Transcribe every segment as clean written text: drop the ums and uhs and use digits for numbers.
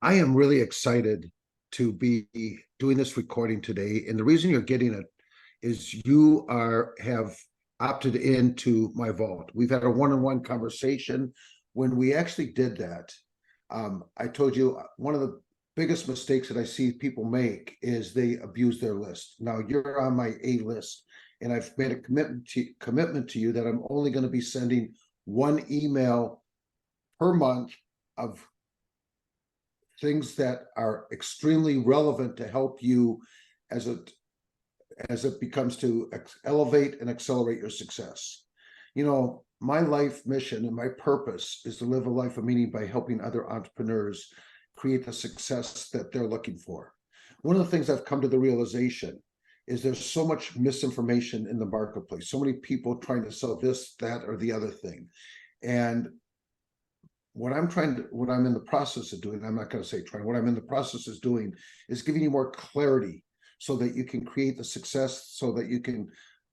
I am really excited to be doing this recording today. And the reason you're getting it is you have opted into my vault. We've had a one-on-one conversation. When we actually did that, I told you one of the biggest mistakes that I see people make is they abuse their list. Now you're on my A list, and I've made a commitment to you that I'm only going to be sending one email per month of things that are extremely relevant to help you as it becomes to elevate and accelerate your success. You know, my life mission and my purpose is to live a life of meaning by helping other entrepreneurs create the success that they're looking for. One of the things I've come to the realization is there's so much misinformation in the marketplace, so many people trying to sell this, that, or the other thing. And what I'm in the process of doing, I'm not going to say trying, what I'm in the process of doing is giving you more clarity so that you can create the success, so that you can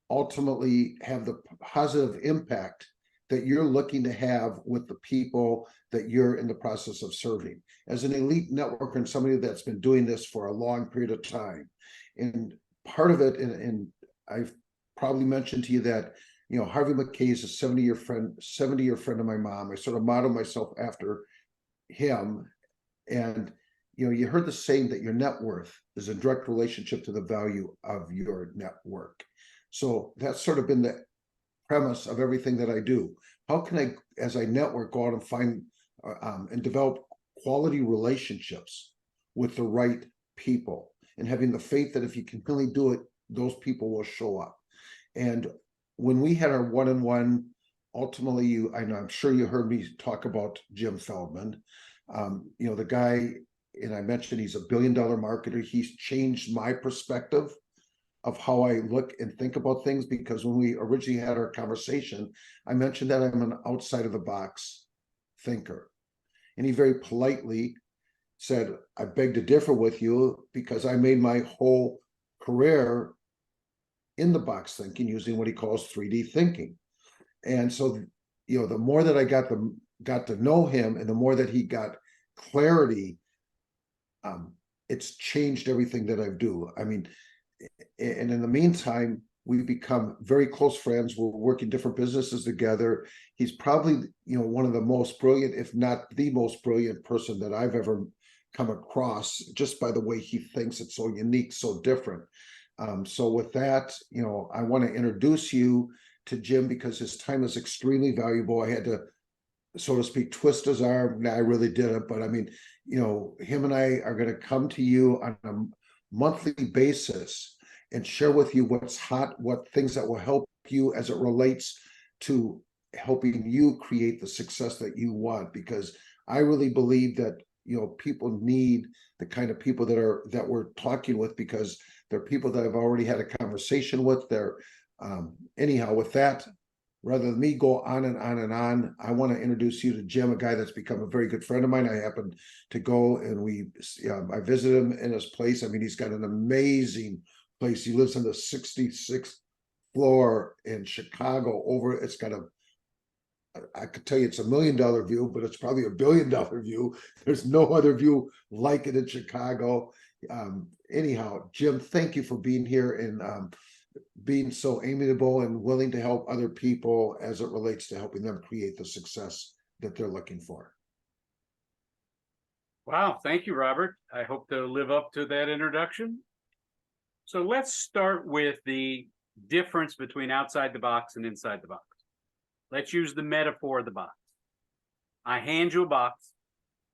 ultimately have the positive impact that you're looking to have with the people that you're in the process of serving. As an elite networker and somebody that's been doing this for a long period of time, and part of it, and I've probably mentioned to you that Harvey McKay is a 70-year friend of my mom. I sort of model myself after him. And you heard the saying that your net worth is a direct relationship to the value of your network. So that's sort of been the premise of everything that I do. How can I, as I network, go out and find and develop quality relationships with the right people, and having the faith that if you can really do it, those people will show up. And when we had our one-on-one, ultimately, I'm sure you heard me talk about Jim Feldman. The guy, and I mentioned he's $1 billion marketer. He's changed my perspective of how I look and think about things, because when we originally had our conversation, I mentioned that I'm an outside of the box thinker. And he very politely said, I beg to differ with you, because I made my whole career in the box thinking, using what he calls 3D thinking. And so, the more that I got to know him, and the more that he got clarity, it's changed everything that I do. I mean, and in the meantime, we've become very close friends. We're working different businesses together. He's probably, one of the most brilliant, if not the most brilliant person that I've ever come across, just by the way he thinks. It's so unique, so different. So with that, I want to introduce you to Jim, because his time is extremely valuable. I had to, so to speak, twist his arm. Nah, I really didn't, but I mean, him and I are going to come to you on a monthly basis and share with you what's hot, what things that will help you as it relates to helping you create the success that you want. Because I really believe that people need the kind of people that we're talking with, because they're people that I've already had a conversation with. They're anyhow, with that, rather than me go on and on and on, I want to introduce you to Jim, a guy that's become a very good friend of mine. I happened to go and I visited him in his place. I mean, he's got an amazing place. He lives on the 66th floor in Chicago. It's got I could tell you it's $1 million view, but it's probably $1 billion view. There's no other view like it in Chicago. Anyhow, Jim, thank you for being here and being so amiable and willing to help other people as it relates to helping them create the success that they're looking for. Wow, thank you, Robert. I hope to live up to that introduction. So let's start with the difference between outside the box and inside the box. Let's use the metaphor of the box. I hand you a box.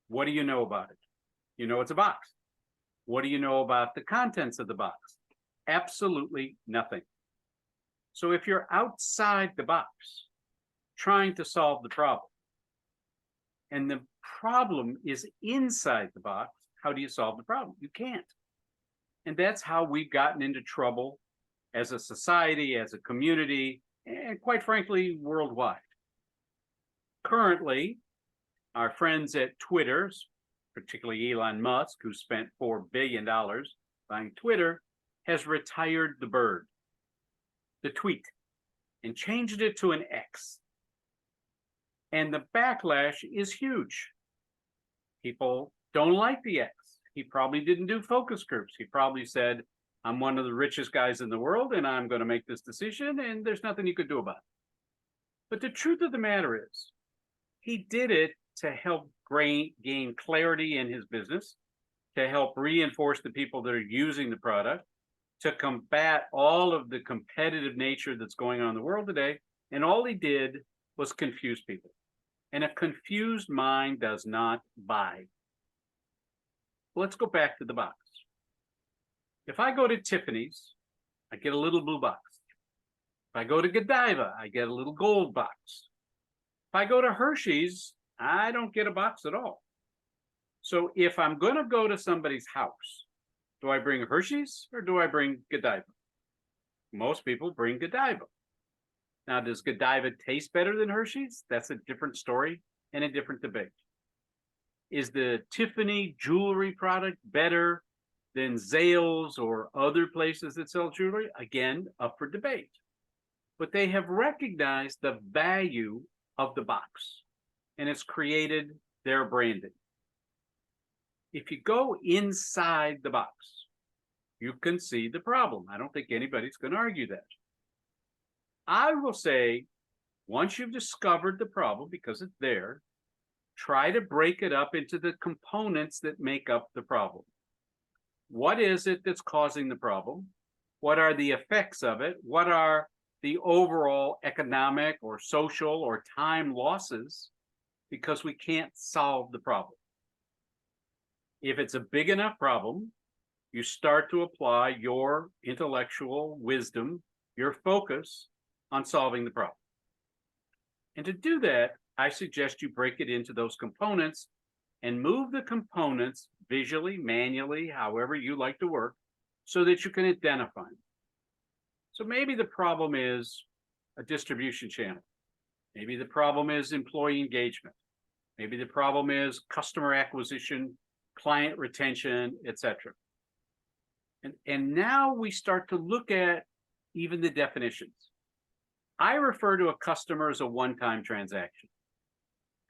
What do you know about it? You know it's a box. What do you know about the contents of the box? Absolutely nothing. So if you're outside the box, trying to solve the problem, and the problem is inside the box, how do you solve the problem? You can't. And that's how we've gotten into trouble as a society, as a community, and quite frankly, worldwide. Currently, our friends at Twitter, particularly Elon Musk, who spent $4 billion buying Twitter, has retired the bird, the tweet, and changed it to an X. And the backlash is huge. People don't like the X. He probably didn't do focus groups. He probably said, I'm one of the richest guys in the world and I'm going to make this decision and there's nothing you could do about it. But the truth of the matter is, he did it to help gain clarity in his business, to help reinforce the people that are using the product, to combat all of the competitive nature that's going on in the world today. And all he did was confuse people. And a confused mind does not buy. Let's go back to the box. If I go to Tiffany's, I get a little blue box. If I go to Godiva, I get a little gold box. If I go to Hershey's, I don't get a box at all. So if I'm going to go to somebody's house, do I bring Hershey's or do I bring Godiva? Most people bring Godiva. Now, does Godiva taste better than Hershey's? That's a different story and a different debate. Is the Tiffany jewelry product better than Zales or other places that sell jewelry? Again, up for debate. But they have recognized the value of the box, and it's created their branding. If you go inside the box, you can see the problem. I don't think anybody's going to argue that. I will say, once you've discovered the problem, because it's there, try to break it up into the components that make up the problem. What is it that's causing the problem? What are the effects of it? What are the overall economic or social or time losses because we can't solve the problem? If it's a big enough problem, you start to apply your intellectual wisdom, your focus on solving the problem. And to do that, I suggest you break it into those components and move the components visually, manually, however you like to work, so that you can identify them. So maybe the problem is a distribution channel. Maybe the problem is employee engagement. Maybe the problem is customer acquisition, client retention, etc. And now we start to look at even the definitions. I refer to a customer as a one-time transaction.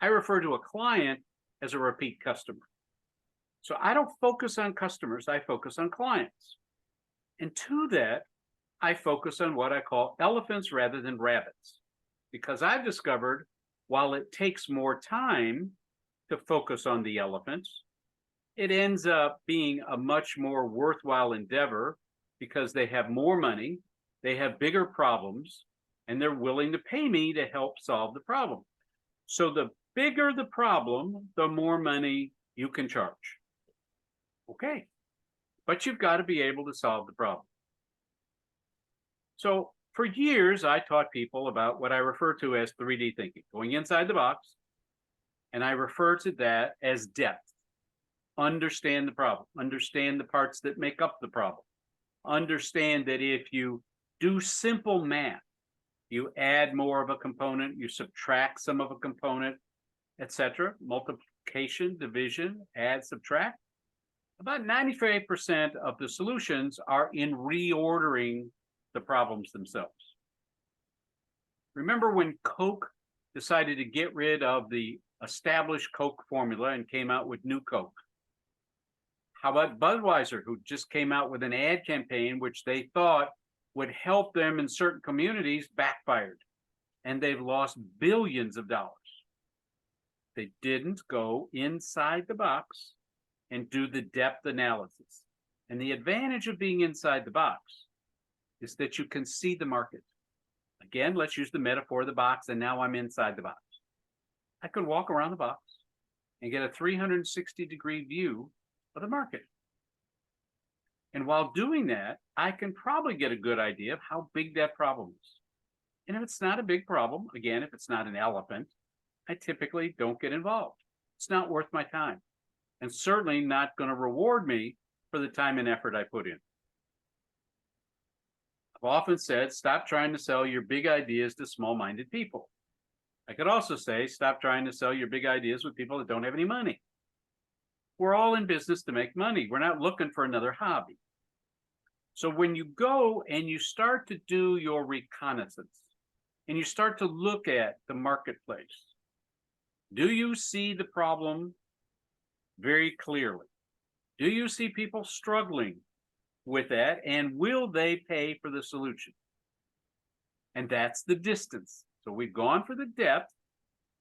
I refer to a client as a repeat customer. So I don't focus on customers, I focus on clients. And to that, I focus on what I call elephants rather than rabbits. Because I've discovered while it takes more time to focus on the elephants, it ends up being a much more worthwhile endeavor because they have more money, they have bigger problems, and they're willing to pay me to help solve the problem. So the bigger the problem, the more money you can charge. Okay, but you've got to be able to solve the problem. So for years, I taught people about what I refer to as 3D thinking, going inside the box, and I refer to that as depth. Understand the problem, understand the parts that make up the problem. Understand that if you do simple math, you add more of a component, you subtract some of a component, etc. Multiplication, division, add, subtract. About 95% of the solutions are in reordering the problems themselves. Remember when Coke decided to get rid of the established Coke formula and came out with new Coke? How about Budweiser, who just came out with an ad campaign which they thought would help them in certain communities, backfired, and they've lost billions of dollars. They didn't go inside the box and do the depth analysis. And the advantage of being inside the box is that you can see the market. Again, let's use the metaphor of the box, and now I'm inside the box. I can walk around the box and get a 360-degree view of the market. And while doing that, I can probably get a good idea of how big that problem is. And if it's not a big problem, again, if it's not an elephant, I typically don't get involved. It's not worth my time, and certainly not going to reward me for the time and effort I put in. I've often said, stop trying to sell your big ideas to small-minded people. I could also say, stop trying to sell your big ideas with people that don't have any money. We're all in business to make money. We're not looking for another hobby. So when you go and you start to do your reconnaissance and you start to look at the marketplace, do you see the problem very clearly. Do you see people struggling with that? And will they pay for the solution? And that's the distance. So we've gone for the depth.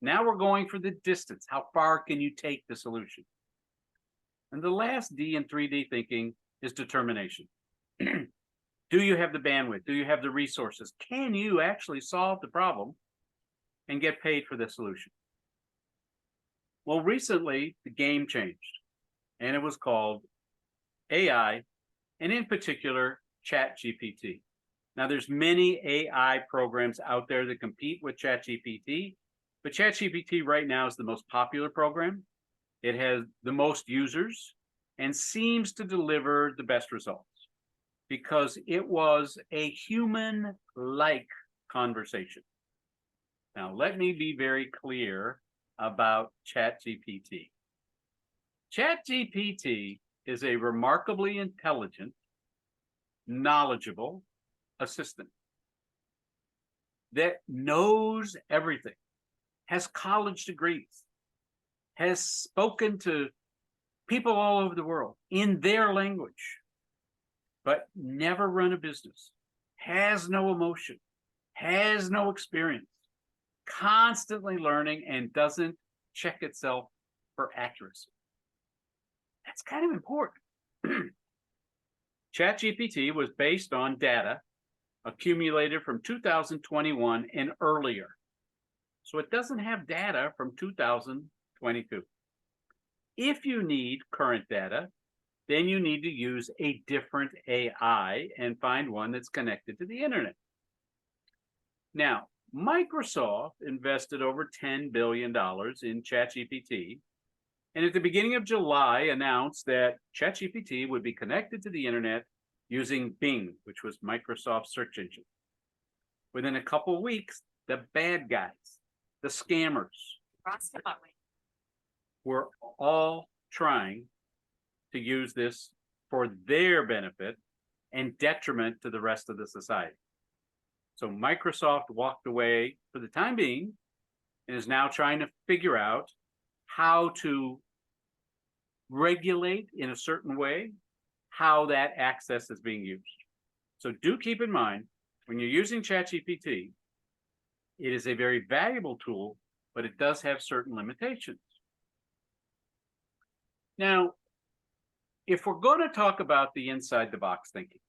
Now we're going for the distance. How far can you take the solution? And the last D in 3D thinking is determination. Do you have the bandwidth? Do you have the resources? Can you actually solve the problem and get paid for the solution? Well, recently the game changed, and it was called AI, and in particular, ChatGPT. Now, there's many AI programs out there that compete with ChatGPT, but ChatGPT right now is the most popular program. It has the most users and seems to deliver the best results because it was a human-like conversation. Now, let me be very clear about ChatGPT. ChatGPT is a remarkably intelligent, knowledgeable assistant that knows everything, has college degrees, has spoken to people all over the world in their language, but never run a business, has no emotion, has no experience, constantly learning, and doesn't check itself for accuracy. That's kind of important. ChatGPT was based on data accumulated from 2021 and earlier. So it doesn't have data from 2022. If you need current data, then you need to use a different AI and find one that's connected to the internet. Now, Microsoft invested over $10 billion in ChatGPT, and at the beginning of July announced that ChatGPT would be connected to the internet using Bing, which was Microsoft's search engine. Within a couple of weeks, the bad guys, the scammers, were all trying to use this for their benefit and detriment to the rest of the society. So Microsoft walked away for the time being and is now trying to figure out how to regulate in a certain way how that access is being used. So do keep in mind, when you're using ChatGPT, it is a very valuable tool, but it does have certain limitations. Now, if we're going to talk about the inside the box thinking,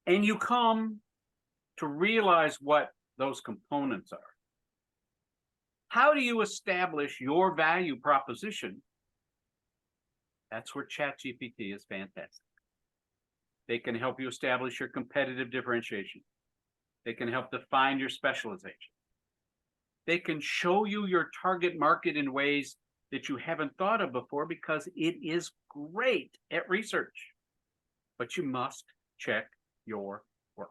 and you come to realize what those components are, how do you establish your value proposition? That's where ChatGPT is fantastic. They can help you establish your competitive differentiation. They can help define your specialization. They can show you your target market in ways that you haven't thought of before because it is great at research. But you must check your work.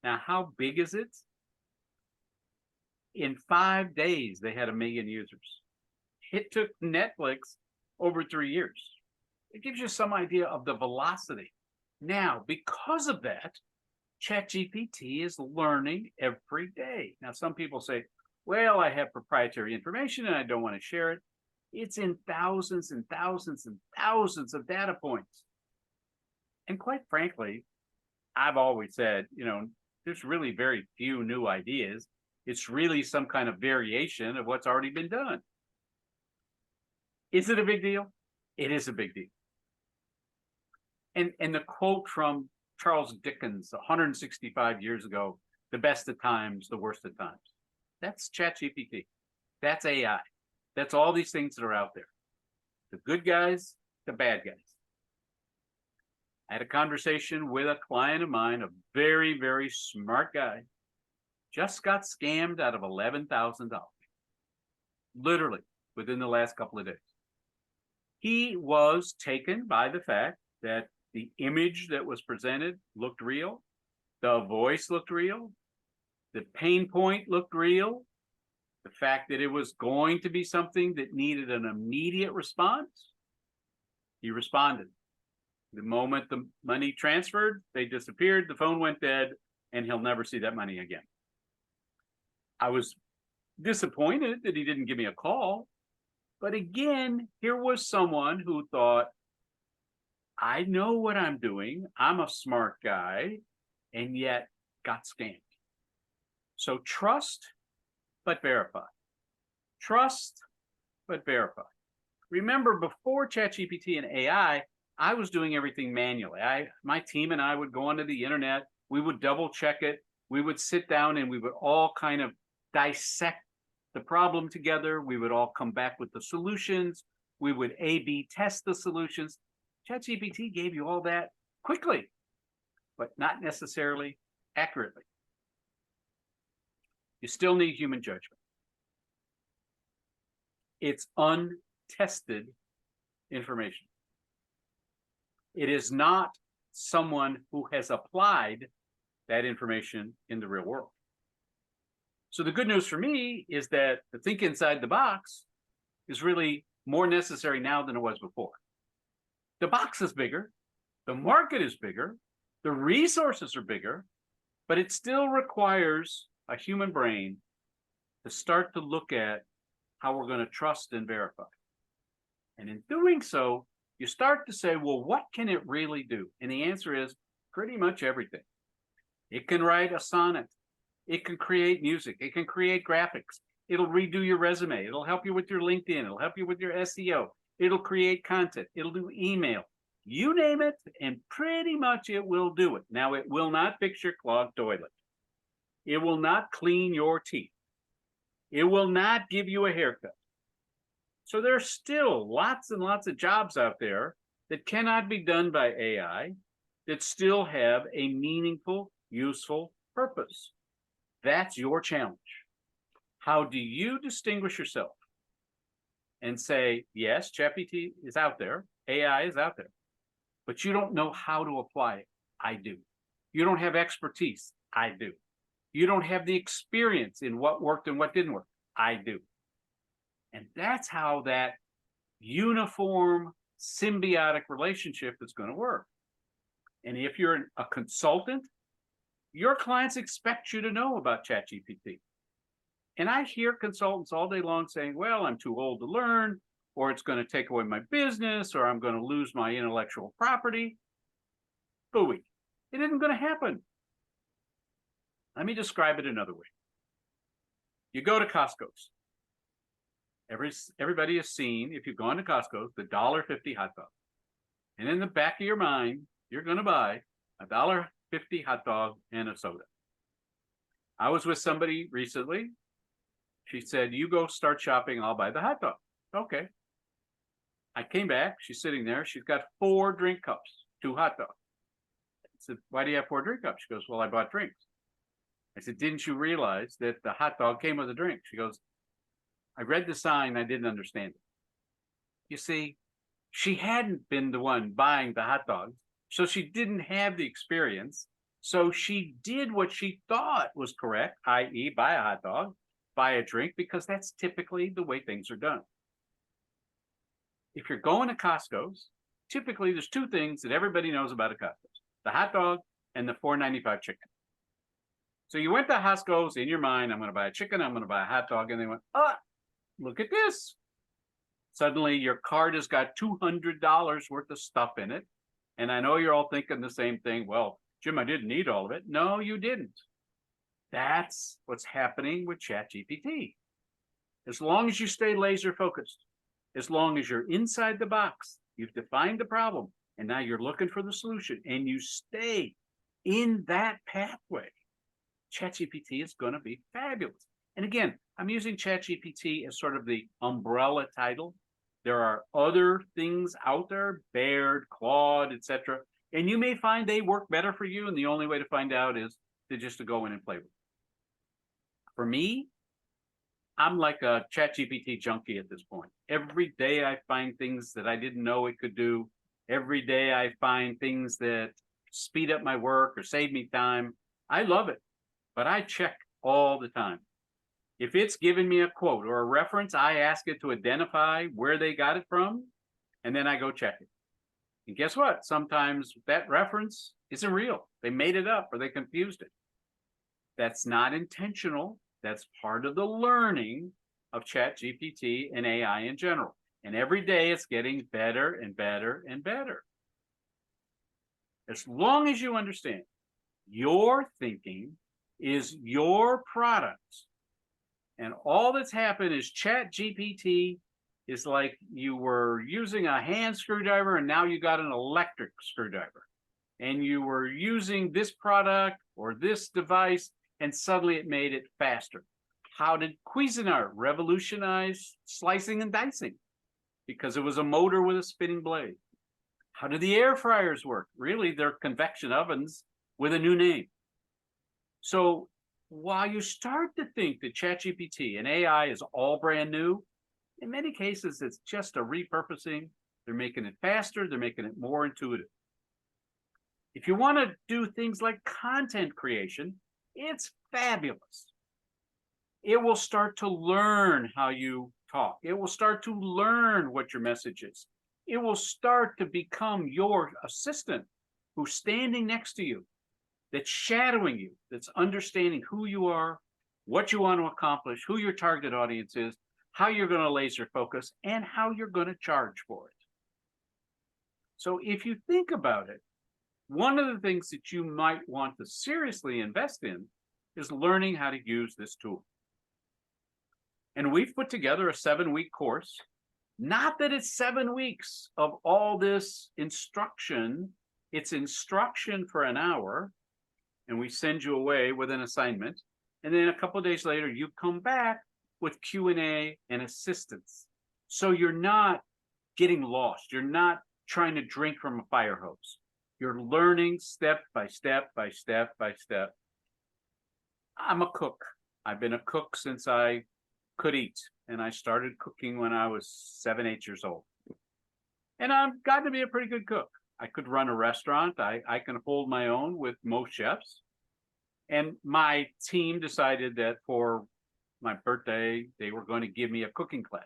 Now, how big is it? In 5 days, they had 1 million users. It took Netflix over 3 years. It gives you some idea of the velocity. Now, because of that, ChatGPT is learning every day. Now, some people say, well, I have proprietary information and I don't want to share it. It's in thousands and thousands and thousands of data points. And quite frankly, I've always said, there's really very few new ideas. It's really some kind of variation of what's already been done. Is it a big deal? It is a big deal. And the quote from Charles Dickens 165 years ago, the best of times, the worst of times. That's ChatGPT. That's AI. That's all these things that are out there. The good guys, the bad guys. I had a conversation with a client of mine, a very, very smart guy, just got scammed out of $11,000. Literally, within the last couple of days. He was taken by the fact that the image that was presented looked real, the voice looked real, the pain point looked real, the fact that it was going to be something that needed an immediate response. He responded. The moment the money transferred, they disappeared, the phone went dead, and he'll never see that money again. I was disappointed that he didn't give me a call, But again, here was someone who thought, I know what I'm doing. I'm a smart guy, and yet got scammed. So trust, but verify. Trust, but verify. Remember, before ChatGPT and AI, I was doing everything manually. My team and I would go onto the internet. We would double check it. We would sit down and we would all kind of dissect the problem together. We would all come back with the solutions. We would A/B test the solutions. ChatGPT gave you all that quickly, but not necessarily accurately. You still need human judgment. It's untested information. It is not someone who has applied that information in the real world. So the good news for me is that the think inside the box is really more necessary now than it was before. The box is bigger, the market is bigger, the resources are bigger, but it still requires a human brain to start to look at how we're going to trust and verify. And in doing so, you start to say, well, what can it really do? And the answer is pretty much everything. It can write a sonnet. It can create music. It can create graphics. It'll redo your resume. It'll help you with your LinkedIn. It'll help you with your SEO. It'll create content. It'll do email. You name it, and pretty much it will do it. Now, it will not fix your clogged toilet. It will not clean your teeth. It will not give you a haircut. So there's still lots and lots of jobs out there that cannot be done by AI that still have a meaningful, useful purpose. That's your challenge. How do you distinguish yourself and say, yes, ChatGPT is out there, AI is out there, but you don't know how to apply it? I do. You don't have expertise? I do. You don't have the experience in what worked and what didn't work? I do. And that's how that uniform, symbiotic relationship is going to work. And if you're a consultant, your clients expect you to know about ChatGPT. And I hear consultants all day long saying, well, I'm too old to learn, or it's going to take away my business, or I'm going to lose my intellectual property. Booey. It isn't going to happen. Let me describe it another way. You go to Costco's. Everybody has seen, if you've gone to Costco, the $1.50 hot dog. And in the back of your mind, you're going to buy a $1.50 hot dog and a soda. I was with somebody recently. She said, you go start shopping, I'll buy the hot dog. Okay. I came back, she's sitting there, she's got 4 drink cups, 2 hot dogs. I said, why do you have 4 drink cups? She goes, well, I bought drinks. I said, didn't you realize that the hot dog came with a drink? She goes, I read the sign, I didn't understand it. You see, she hadn't been the one buying the hot dogs, so she didn't have the experience. So she did what she thought was correct, i.e. buy a hot dog, buy a drink, because that's typically the way things are done. If you're going to Costco's, typically there's 2 things that everybody knows about a Costco's: the hot dog and the $4.95 chicken. So you went to Costco's in your mind, I'm going to buy a chicken, I'm going to buy a hot dog, and they went, oh, look at this. Suddenly your cart has got $200 worth of stuff in it. And I know you're all thinking the same thing. Well, Jim, I didn't need all of it. No, you didn't. That's what's happening with ChatGPT. As long as you stay laser focused, as long as you're inside the box, you've defined the problem, and now you're looking for the solution, and you stay in that pathway, ChatGPT is going to be fabulous. And again, I'm using ChatGPT as sort of the umbrella title. There are other things out there, Baird, Claude, etc. And you may find they work better for you, and the only way to find out is to go in and play with it. For me, I'm like a ChatGPT junkie at this point. Every day I find things that I didn't know it could do. Every day I find things that speed up my work or save me time. I love it, but I check all the time. If it's giving me a quote or a reference, I ask it to identify where they got it from, and then I go check it. And guess what? Sometimes that reference isn't real. They made it up or they confused it. That's not intentional. That's part of the learning of ChatGPT and AI in general. And every day it's getting better and better and better. As long as you understand your thinking is your product. And all that's happened is ChatGPT is like you were using a hand screwdriver and now you got an electric screwdriver. And you were using this product or this device and suddenly it made it faster. How did Cuisinart revolutionize slicing and dicing? Because it was a motor with a spinning blade. How did the air fryers work? Really, they're convection ovens with a new name. So while you start to think that ChatGPT and AI is all brand new, in many cases, it's just a repurposing. They're making it faster. They're making it more intuitive. If you want to do things like content creation, it's fabulous. It will start to learn how you talk. It will start to learn what your message is. It will start to become your assistant who's standing next to you, that's shadowing you, that's understanding who you are, what you want to accomplish, who your target audience is, how you're going to laser focus, and how you're going to charge for it. So if you think about it, one of the things that you might want to seriously invest in is learning how to use this tool. And we've put together a 7-week course. Not that it's 7 weeks of all this instruction. It's instruction for an hour, and we send you away with an assignment. And then a couple of days later, you come back with Q&A and assistance. So you're not getting lost. You're not trying to drink from a fire hose. You're learning step by step by step by step. I'm a cook. I've been a cook since I could eat. And I started cooking when I was 7, 8 years old. And I've gotten to be a pretty good cook. I could run a restaurant. I can hold my own with most chefs. And my team decided that for my birthday, they were going to give me a cooking class.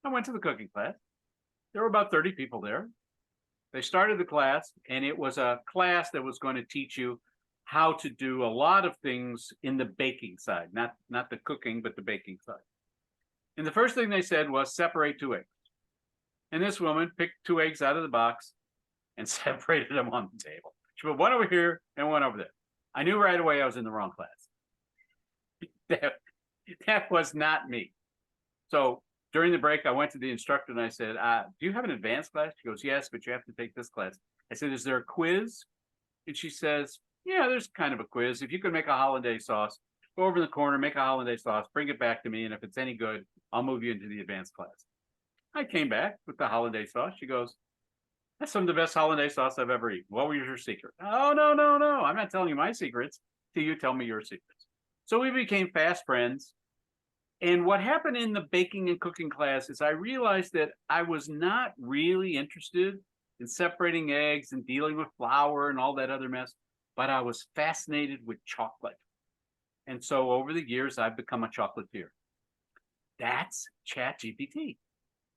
I went to the cooking class. There were about 30 people there. They started the class, and it was a class that was going to teach you how to do a lot of things in the baking side, not the cooking, but the baking side. And the first thing they said was separate 2 eggs. And this woman picked 2 eggs out of the box and separated them on the table. She put one over here and one over there. I knew right away I was in the wrong class. That was not me. So during the break, I went to the instructor and I said, do you have an advanced class? She goes, yes, but you have to take this class. I said, is there a quiz? And she says, yeah, there's kind of a quiz. If you could make a hollandaise sauce, go over in the corner, make a hollandaise sauce, bring it back to me. And if it's any good, I'll move you into the advanced class. I came back with the hollandaise sauce. She goes, that's some of the best hollandaise sauce I've ever eaten. What was your secret? Oh, no. I'm not telling you my secrets till you tell me your secrets. So we became fast friends. And what happened in the baking and cooking class is I realized that I was not really interested in separating eggs and dealing with flour and all that other mess, but I was fascinated with chocolate. And so over the years, I've become a chocolatier. That's ChatGPT.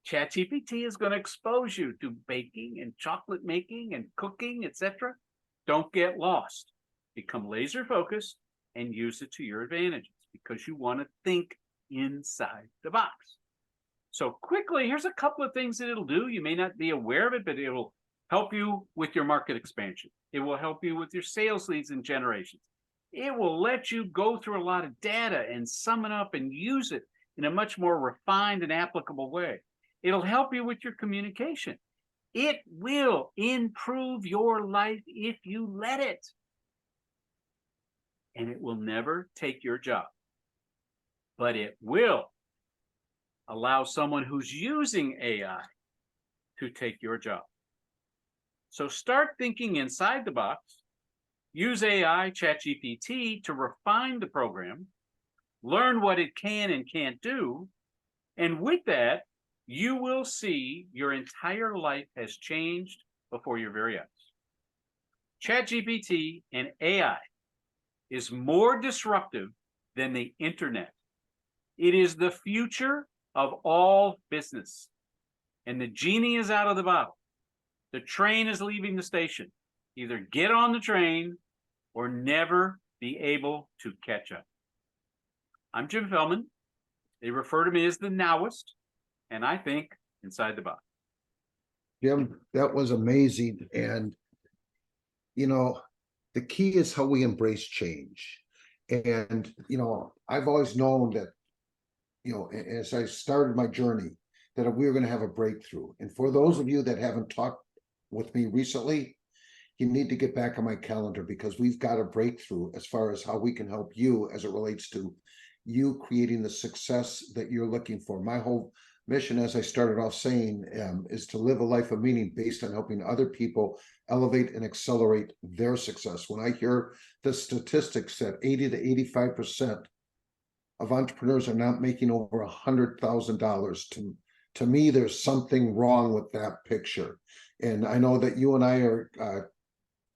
ChatGPT is going to expose you to baking and chocolate making and cooking, etc. Don't get lost. Become laser focused and use it to your advantages because you want to think inside the box. So quickly, here's a couple of things that it'll do. You may not be aware of it, but it'll help you with your market expansion. It will help you with your sales leads and generations. It will let you go through a lot of data and sum it up and use it in a much more refined and applicable way. It'll help you with your communication. It will improve your life if you let it. And it will never take your job. But it will allow someone who's using AI to take your job. So start thinking inside the box. Use AI, ChatGPT, to refine the program, learn what it can and can't do, and with that, you will see your entire life has changed before your very eyes. ChatGPT and AI is more disruptive than the internet. It is the future of all business. And the genie is out of the bottle. The train is leaving the station. Either get on the train or never be able to catch up. I'm Jim Fellman. They refer to me as the Nowist. and I think inside the box. Jim, that was amazing. And, you know, the key is how we embrace change. And, I've always known that, as I started my journey, that we were going to have a breakthrough. And for those of you that haven't talked with me recently, you need to get back on my calendar, because we've got a breakthrough as far as how we can help you as it relates to you creating the success that you're looking for. My whole mission, as I started off saying, is to live a life of meaning based on helping other people elevate and accelerate their success. When I hear the statistics that 80 to 85% of entrepreneurs are not making over $100,000, to me, there's something wrong with that picture. And I know that you and I are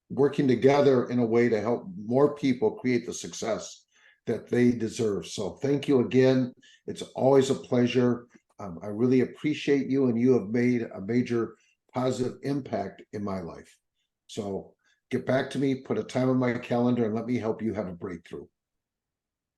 working together in a way to help more people create the success that they deserve. So thank you again. It's always a pleasure. I really appreciate you, and you have made a major positive impact in my life. So get back to me, put a time on my calendar, and let me help you have a breakthrough.